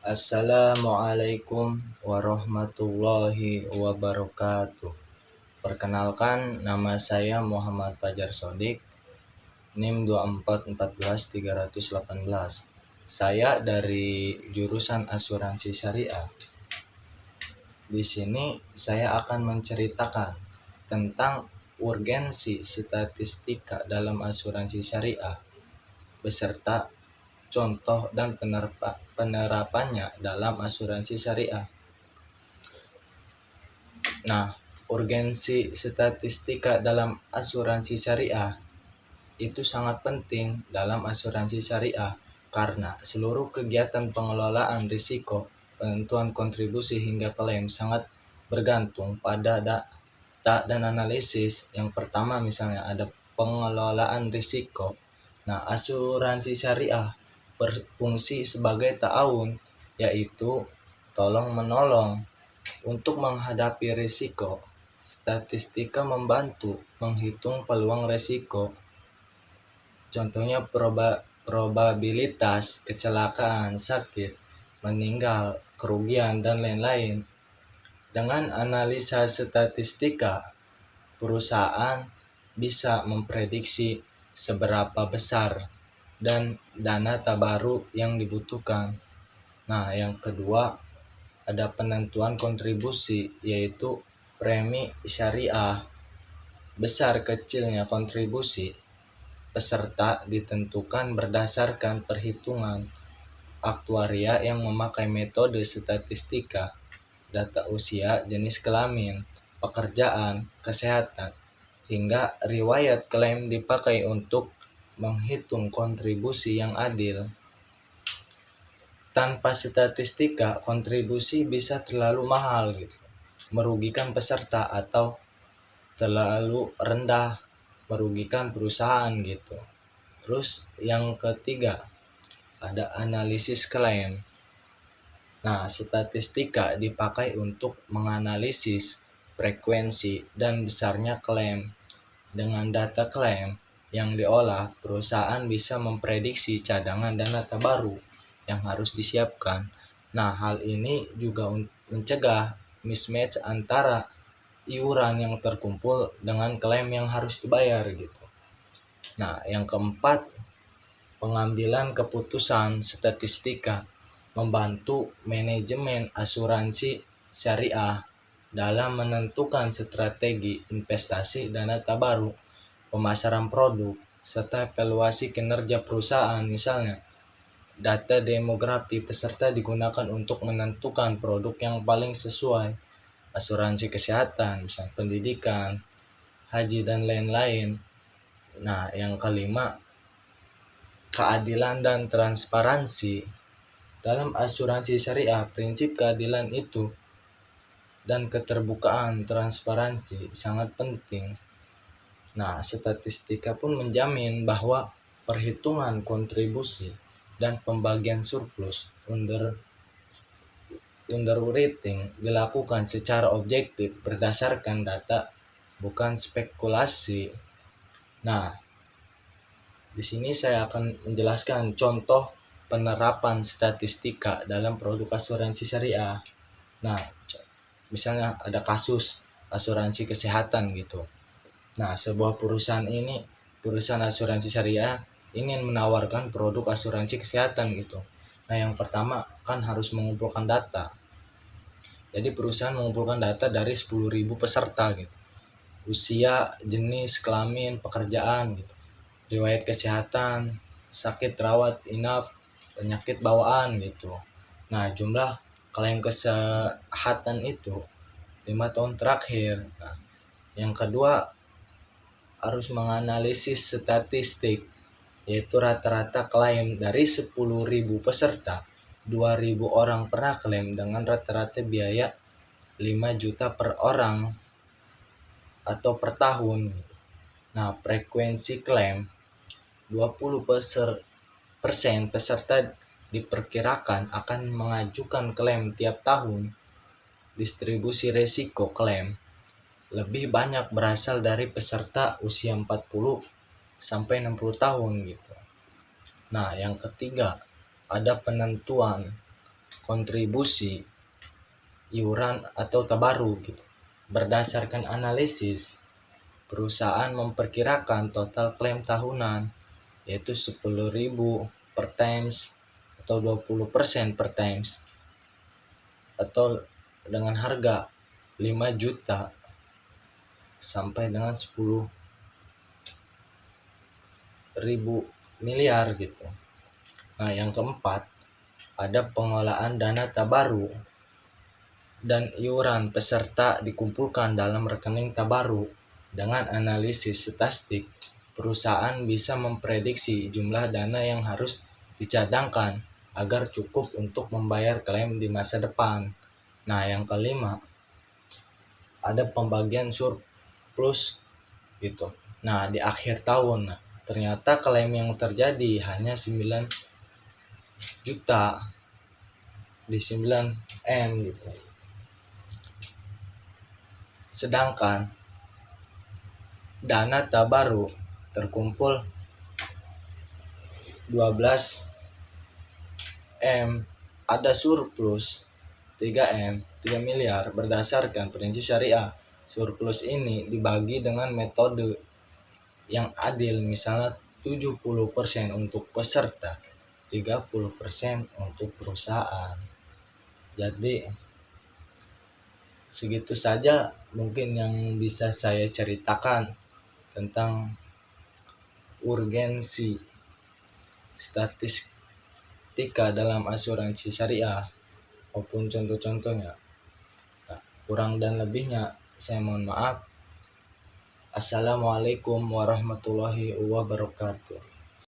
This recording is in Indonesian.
Assalamualaikum warahmatullahi wabarakatuh. Perkenalkan, nama saya Muhammad Fajar Sodik, NIM 2414318. Saya dari jurusan Asuransi Syariah. Di sini saya akan menceritakan tentang urgensi statistika dalam asuransi syariah beserta contoh dan penerapannya dalam asuransi syariah. Nah, urgensi statistika dalam asuransi syariah itu sangat penting dalam asuransi syariah karena seluruh kegiatan pengelolaan risiko, penentuan kontribusi hingga klaim sangat bergantung pada data dan analisis. Yang pertama misalnya ada pengelolaan risiko. Nah, asuransi syariah berfungsi sebagai ta'awun, yaitu tolong menolong untuk menghadapi risiko. Statistika membantu menghitung peluang risiko. Contohnya probabilitas kecelakaan, sakit, meninggal, kerugian, dan lain-lain. Dengan analisa statistika, perusahaan bisa memprediksi seberapa besar dan dana tabaru yang dibutuhkan. Nah, yang kedua ada penentuan kontribusi, yaitu premi syariah. Besar kecilnya kontribusi peserta ditentukan berdasarkan perhitungan aktuaria yang memakai metode statistika, data usia, jenis kelamin, pekerjaan, kesehatan, hingga riwayat klaim dipakai untuk menghitung kontribusi yang adil. Tanpa statistika, kontribusi bisa terlalu mahal merugikan peserta, atau terlalu rendah, merugikan perusahaan Terus yang ketiga ada analisis klaim. Nah, statistika dipakai untuk menganalisis frekuensi dan besarnya klaim. Dengan data klaim yang diolah, perusahaan bisa memprediksi cadangan dana baru yang harus disiapkan. Nah, hal ini juga mencegah mismatch antara iuran yang terkumpul dengan klaim yang harus dibayar Nah, yang keempat, pengambilan keputusan statistika membantu manajemen asuransi syariah dalam menentukan strategi investasi dana baru, pemasaran produk, serta evaluasi kinerja perusahaan. Misalnya, data demografi peserta digunakan untuk menentukan produk yang paling sesuai, asuransi kesehatan, misalnya pendidikan, haji, dan lain-lain. Nah, yang kelima, keadilan dan transparansi. Dalam asuransi syariah, prinsip keadilan itu dan keterbukaan transparansi sangat penting. Nah, statistika pun menjamin bahwa perhitungan kontribusi dan pembagian surplus underwriting dilakukan secara objektif berdasarkan data, bukan spekulasi. Nah, di sini saya akan menjelaskan contoh penerapan statistika dalam produk asuransi syariah. Nah, misalnya ada kasus asuransi kesehatan Nah, sebuah perusahaan asuransi syariah ingin menawarkan produk asuransi kesehatan Nah, yang pertama kan harus mengumpulkan data. Jadi perusahaan mengumpulkan data dari 10.000 peserta Usia, jenis kelamin, pekerjaan riwayat kesehatan, sakit rawat inap, penyakit bawaan Nah, jumlah klaim kesehatan itu 5 tahun terakhir. Nah, yang kedua harus menganalisis statistik, yaitu rata-rata klaim dari 10.000 peserta, 2.000 orang pernah klaim dengan rata-rata biaya 5 juta per orang atau per tahun. Nah, frekuensi klaim 20% peserta diperkirakan akan mengajukan klaim tiap tahun. Distribusi resiko klaim lebih banyak berasal dari peserta usia 40 sampai 60 tahun Nah, yang ketiga ada penentuan kontribusi iuran atau tabaru gitu. Berdasarkan analisis, perusahaan memperkirakan total klaim tahunan yaitu 10.000 per times atau 20% per times atau dengan harga 5 juta sampai dengan 10.000 miliar gitu. Nah, yang keempat, ada pengelolaan dana tabaru dan iuran peserta dikumpulkan dalam rekening tabaru. Dengan analisis statistik, perusahaan bisa memprediksi jumlah dana yang harus dicadangkan agar cukup untuk membayar klaim di masa depan. Nah, yang kelima, ada pembagian surplus gitu. Nah, di akhir tahun, ternyata klaim yang terjadi hanya 9 juta di 9M gitu. Sedangkan dana tabaru terkumpul 12M, ada surplus 3M, 3 miliar. Berdasarkan prinsip syariah, surplus ini dibagi dengan metode yang adil, misalnya 70% untuk peserta, 30% untuk perusahaan. Jadi segitu saja mungkin yang bisa saya ceritakan tentang urgensi statistika dalam asuransi syariah maupun contoh-contohnya. Nah, kurang dan lebihnya saya mohon maaf. Assalamualaikum warahmatullahi wabarakatuh.